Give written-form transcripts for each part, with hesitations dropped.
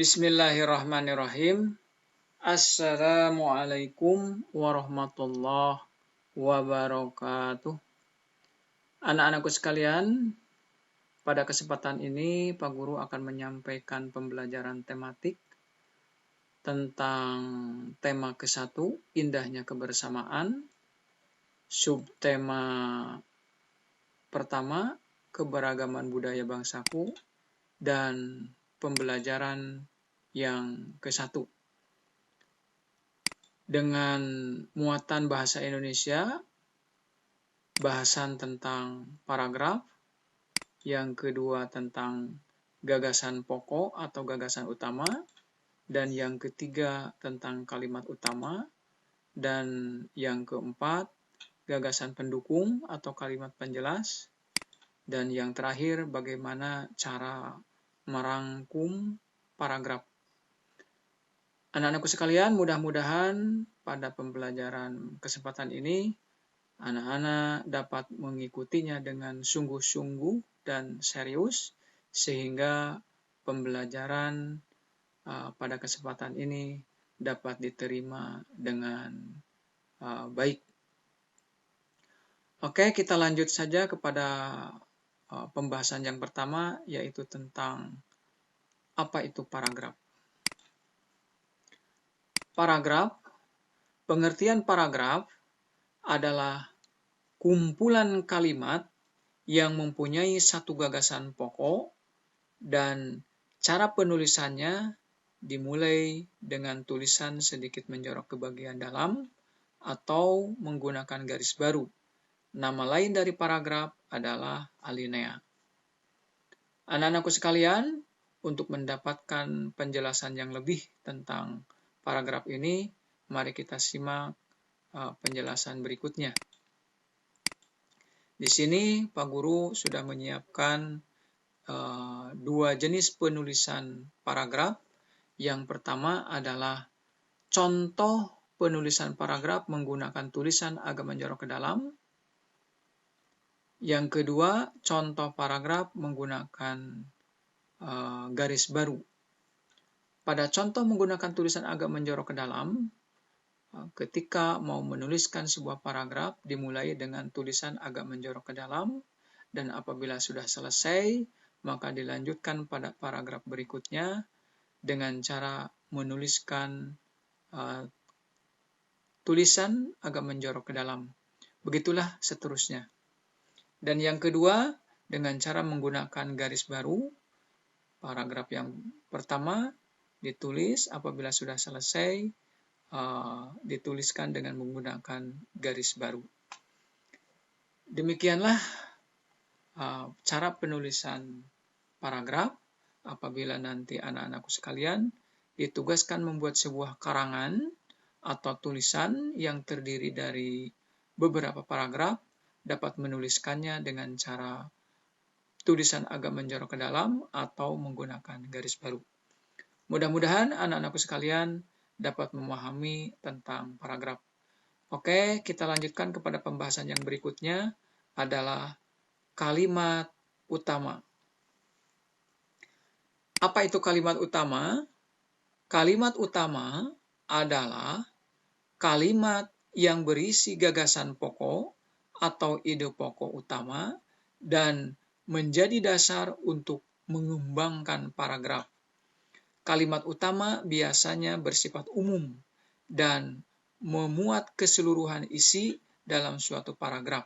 Bismillahirrahmanirrahim. Assalamualaikum warahmatullahi wabarakatuh. Anak-anakku sekalian, pada kesempatan ini Pak Guru akan menyampaikan pembelajaran tematik tentang tema ke-1, indahnya kebersamaan. Subtema pertama, keberagaman budaya bangsaku, dan pembelajaran yang ke-1 dengan muatan bahasa Indonesia, bahasan tentang paragraf, yang kedua tentang gagasan pokok atau gagasan utama, dan yang ketiga tentang kalimat utama, dan yang keempat gagasan pendukung atau kalimat penjelas, dan yang terakhir bagaimana cara merangkum paragraf. Anak-anakku sekalian, mudah-mudahan pada pembelajaran kesempatan ini anak-anak dapat mengikutinya dengan sungguh-sungguh dan serius sehingga pembelajaran pada kesempatan ini dapat diterima dengan baik. Oke, kita lanjut saja kepada pembahasan yang pertama, yaitu tentang apa itu paragraf. Paragraf, pengertian paragraf adalah kumpulan kalimat yang mempunyai satu gagasan pokok dan cara penulisannya dimulai dengan tulisan sedikit menjorok ke bagian dalam atau menggunakan garis baru. Nama lain dari paragraf adalah alinea. Anak-anakku sekalian, untuk mendapatkan penjelasan yang lebih tentang paragraf ini, mari kita simak penjelasan berikutnya. Di sini Pak Guru sudah menyiapkan dua jenis penulisan paragraf. Yang pertama adalah contoh penulisan paragraf menggunakan tulisan agak menjorok ke dalam. Yang kedua, contoh paragraf menggunakan garis baru. Pada contoh menggunakan tulisan agak menjorok ke dalam, ketika mau menuliskan sebuah paragraf dimulai dengan tulisan agak menjorok ke dalam, dan apabila sudah selesai maka dilanjutkan pada paragraf berikutnya dengan cara menuliskan tulisan agak menjorok ke dalam. Begitulah seterusnya. Dan yang kedua, dengan cara menggunakan garis baru, paragraf yang pertama ditulis, apabila sudah selesai dituliskan dengan menggunakan garis baru. Demikianlah cara penulisan paragraf. Apabila nanti anak-anakku sekalian ditugaskan membuat sebuah karangan atau tulisan yang terdiri dari beberapa paragraf, dapat menuliskannya dengan cara tulisan agak menjorok ke dalam atau menggunakan garis baru. Mudah-mudahan anak-anakku sekalian dapat memahami tentang paragraf. Oke, kita lanjutkan kepada pembahasan yang berikutnya adalah kalimat utama. Apa itu kalimat utama? Kalimat utama adalah kalimat yang berisi gagasan pokok atau ide pokok utama dan menjadi dasar untuk mengembangkan paragraf. Kalimat utama biasanya bersifat umum dan memuat keseluruhan isi dalam suatu paragraf.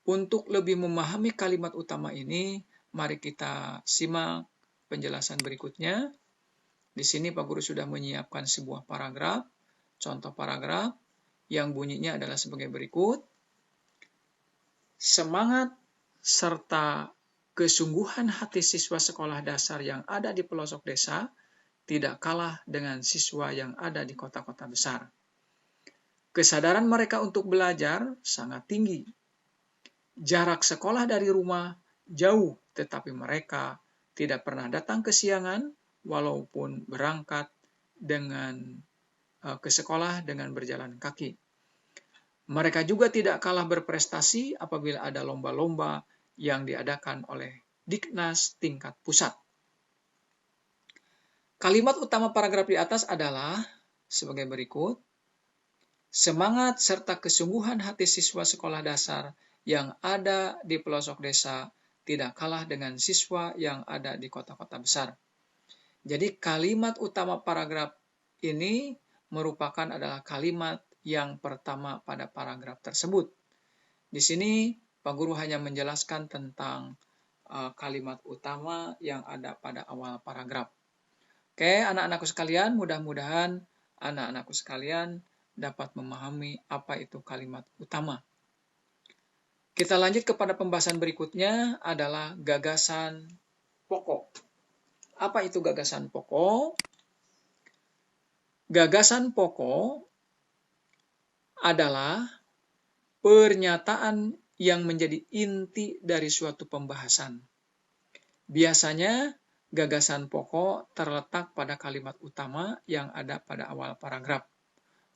Untuk lebih memahami kalimat utama ini, mari kita simak penjelasan berikutnya. Di sini Pak Guru sudah menyiapkan sebuah paragraf, contoh paragraf yang bunyinya adalah sebagai berikut. Semangat serta kesungguhan hati siswa sekolah dasar yang ada di pelosok desa tidak kalah dengan siswa yang ada di kota-kota besar. Kesadaran mereka untuk belajar sangat tinggi. Jarak sekolah dari rumah jauh, tetapi mereka tidak pernah datang kesiangan walaupun berangkat ke sekolah dengan berjalan kaki. Mereka juga tidak kalah berprestasi apabila ada lomba-lomba yang diadakan oleh Diknas tingkat pusat. Kalimat utama paragraf di atas adalah sebagai berikut. Semangat serta kesungguhan hati siswa sekolah dasar yang ada di pelosok desa tidak kalah dengan siswa yang ada di kota-kota besar. Jadi kalimat utama paragraf ini merupakan adalah kalimat yang pertama pada paragraf tersebut. Di sini Pak Guru hanya menjelaskan tentang kalimat utama yang ada pada awal paragraf. Oke, anak-anakku sekalian, mudah-mudahan anak-anakku sekalian dapat memahami apa itu kalimat utama. Kita lanjut kepada pembahasan berikutnya adalah gagasan pokok. Apa itu gagasan pokok? Gagasan pokok adalah pernyataan yang menjadi inti dari suatu pembahasan. Biasanya gagasan pokok terletak pada kalimat utama yang ada pada awal paragraf.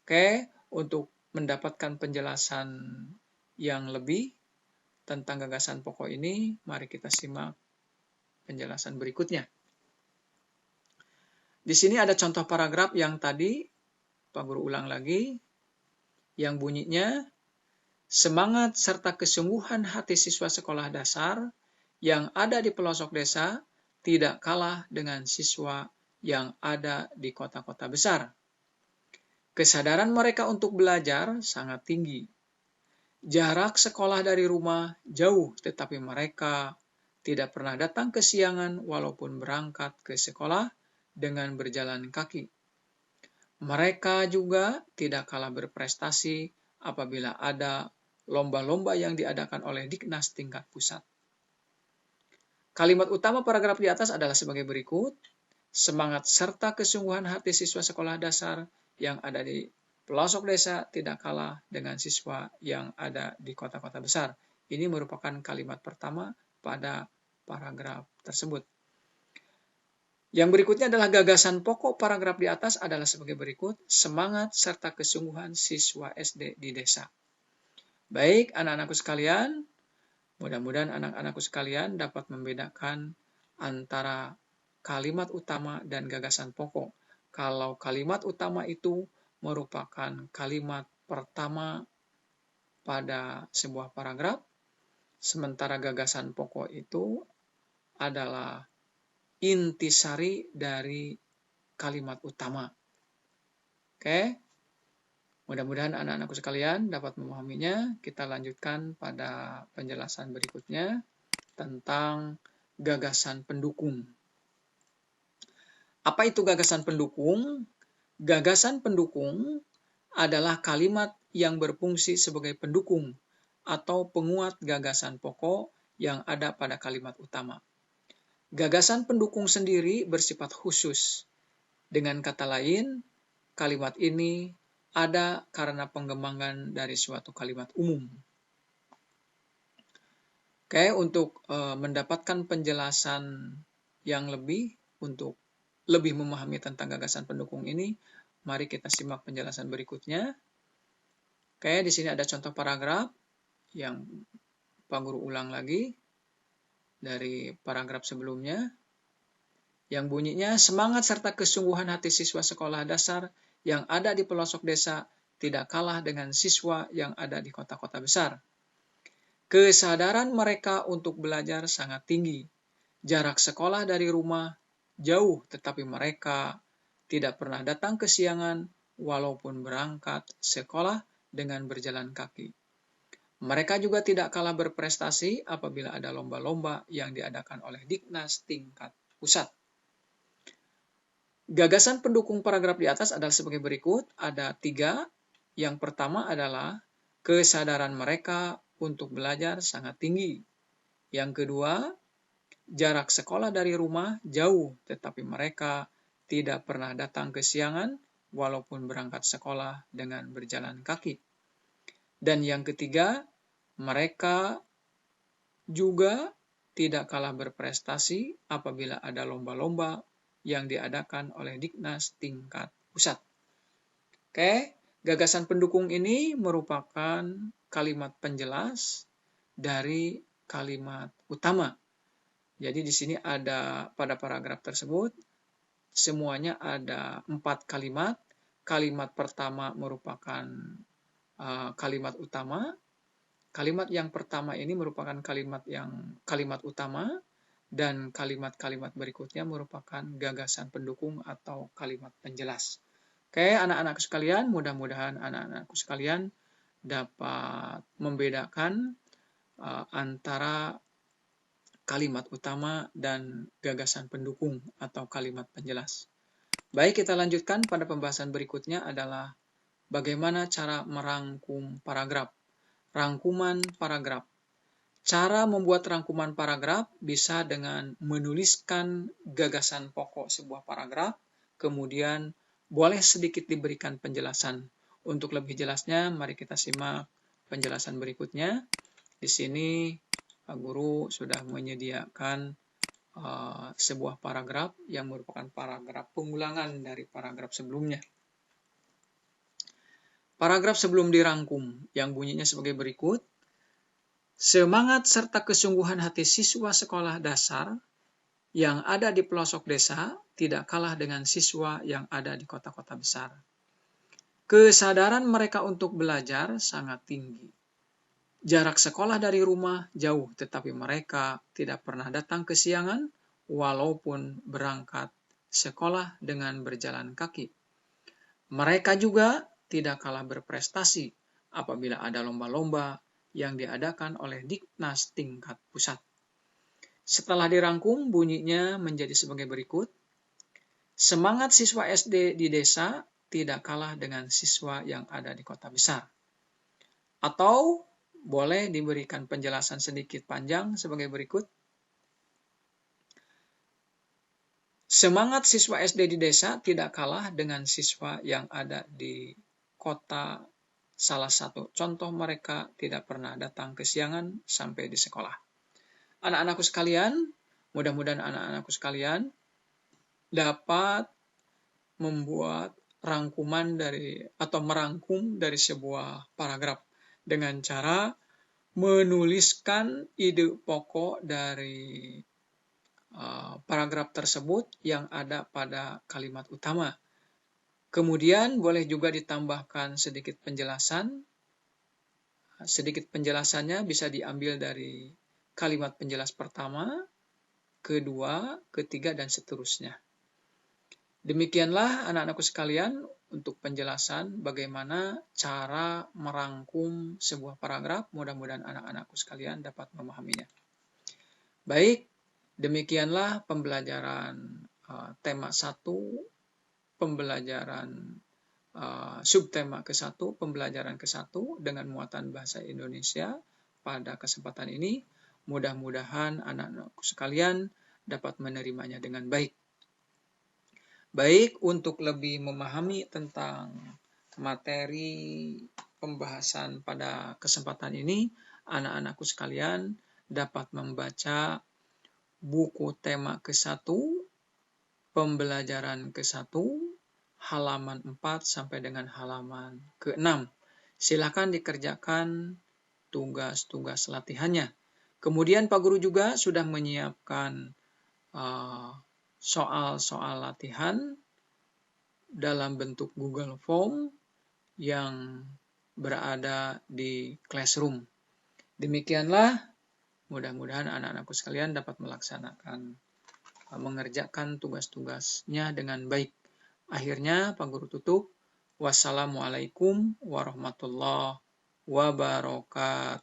Oke, untuk mendapatkan penjelasan yang lebih tentang gagasan pokok ini, mari kita simak penjelasan berikutnya. Di sini ada contoh paragraf yang tadi, Pak Guru ulang lagi, yang bunyinya, semangat serta kesungguhan hati siswa sekolah dasar yang ada di pelosok desa tidak kalah dengan siswa yang ada di kota-kota besar. Kesadaran mereka untuk belajar sangat tinggi. Jarak sekolah dari rumah jauh, tetapi mereka tidak pernah datang kesiangan walaupun berangkat ke sekolah dengan berjalan kaki. Mereka juga tidak kalah berprestasi apabila ada lomba-lomba yang diadakan oleh Diknas tingkat pusat. Kalimat utama paragraf di atas adalah sebagai berikut. Semangat serta kesungguhan hati siswa sekolah dasar yang ada di pelosok desa tidak kalah dengan siswa yang ada di kota-kota besar. Ini merupakan kalimat pertama pada paragraf tersebut. Yang berikutnya adalah gagasan pokok paragraf di atas adalah sebagai berikut. Semangat serta kesungguhan siswa SD di desa. Baik, anak-anakku sekalian, mudah-mudahan anak-anakku sekalian dapat membedakan antara kalimat utama dan gagasan pokok. Kalau kalimat utama itu merupakan kalimat pertama pada sebuah paragraf, sementara gagasan pokok itu adalah intisari dari kalimat utama. Oke, mudah-mudahan anak-anakku sekalian dapat memahaminya. Kita lanjutkan pada penjelasan berikutnya tentang gagasan pendukung. Apa itu gagasan pendukung? Gagasan pendukung adalah kalimat yang berfungsi sebagai pendukung atau penguat gagasan pokok yang ada pada kalimat utama. Gagasan pendukung sendiri bersifat khusus. Dengan kata lain, kalimat ini ada karena pengembangan dari suatu kalimat umum. Oke, untuk mendapatkan penjelasan yang lebih, untuk lebih memahami tentang gagasan pendukung ini, mari kita simak penjelasan berikutnya. Oke, di sini ada contoh paragraf yang Pak Guru ulang lagi dari paragraf sebelumnya. Yang bunyinya, semangat serta kesungguhan hati siswa sekolah dasar yang ada di pelosok desa tidak kalah dengan siswa yang ada di kota-kota besar. Kesadaran mereka untuk belajar sangat tinggi. Jarak sekolah dari rumah jauh, tetapi mereka tidak pernah datang kesiangan walaupun berangkat sekolah dengan berjalan kaki. Mereka juga tidak kalah berprestasi apabila ada lomba-lomba yang diadakan oleh Diknas tingkat pusat. Gagasan pendukung paragraf di atas adalah sebagai berikut. Ada 3. Yang pertama adalah kesadaran mereka untuk belajar sangat tinggi. Yang kedua, jarak sekolah dari rumah jauh, tetapi mereka tidak pernah datang kesiangan walaupun berangkat sekolah dengan berjalan kaki. Dan yang ketiga, mereka juga tidak kalah berprestasi apabila ada lomba-lomba yang diadakan oleh Diknas tingkat pusat. Oke, gagasan pendukung ini merupakan kalimat penjelas dari kalimat utama. Jadi di sini ada pada paragraf tersebut semuanya ada 4 kalimat. Kalimat pertama merupakan kalimat utama. Kalimat yang pertama ini merupakan kalimat utama, dan kalimat-kalimat berikutnya merupakan gagasan pendukung atau kalimat penjelas. Oke, anak-anakku sekalian, mudah-mudahan anak-anakku sekalian dapat membedakan antara kalimat utama dan gagasan pendukung atau kalimat penjelas. Baik, kita lanjutkan pada pembahasan berikutnya adalah bagaimana cara merangkum paragraf. Rangkuman paragraf. Cara membuat rangkuman paragraf bisa dengan menuliskan gagasan pokok sebuah paragraf, kemudian boleh sedikit diberikan penjelasan. Untuk lebih jelasnya, mari kita simak penjelasan berikutnya. Di sini Pak Guru sudah menyediakan sebuah paragraf yang merupakan paragraf pengulangan dari paragraf sebelumnya. Paragraf sebelum dirangkum yang bunyinya sebagai berikut. Semangat serta kesungguhan hati siswa sekolah dasar yang ada di pelosok desa tidak kalah dengan siswa yang ada di kota-kota besar. Kesadaran mereka untuk belajar sangat tinggi. Jarak sekolah dari rumah jauh, tetapi mereka tidak pernah datang kesiangan walaupun berangkat sekolah dengan berjalan kaki. Mereka juga tidak kalah berprestasi apabila ada lomba-lomba yang diadakan oleh Diknas tingkat pusat. Setelah dirangkum, bunyinya menjadi sebagai berikut. Semangat siswa SD di desa tidak kalah dengan siswa yang ada di kota besar. Atau boleh diberikan penjelasan sedikit panjang sebagai berikut. Semangat siswa SD di desa tidak kalah dengan siswa yang ada di kota. Salah satu contoh mereka tidak pernah datang kesiangan sampai di sekolah. Anak-anakku sekalian, mudah-mudahan anak-anakku sekalian dapat membuat rangkuman merangkum dari sebuah paragraf dengan cara menuliskan ide pokok dari paragraf tersebut yang ada pada kalimat utama. Kemudian boleh juga ditambahkan sedikit penjelasan. Sedikit penjelasannya bisa diambil dari kalimat penjelas pertama, kedua, ketiga, dan seterusnya. Demikianlah anak-anakku sekalian untuk penjelasan bagaimana cara merangkum sebuah paragraf. Mudah-mudahan anak-anakku sekalian dapat memahaminya. Baik, demikianlah pembelajaran tema 1, pembelajaran subtema ke-1, pembelajaran ke-1 dengan muatan bahasa Indonesia pada kesempatan ini. Mudah-mudahan anak-anakku sekalian dapat menerimanya dengan baik. Baik, untuk lebih memahami tentang materi pembahasan pada kesempatan ini, anak-anakku sekalian dapat membaca buku tema ke-1, pembelajaran ke-1, halaman 4 sampai dengan halaman ke-6. Silakan dikerjakan tugas-tugas latihannya. Kemudian Pak Guru juga sudah menyiapkan soal-soal latihan dalam bentuk Google Form yang berada di Classroom. Demikianlah, mudah-mudahan anak-anakku sekalian dapat mengerjakan tugas-tugasnya dengan baik. Akhirnya, Pak Guru tutup. Wassalamualaikum warahmatullahi wabarakatuh.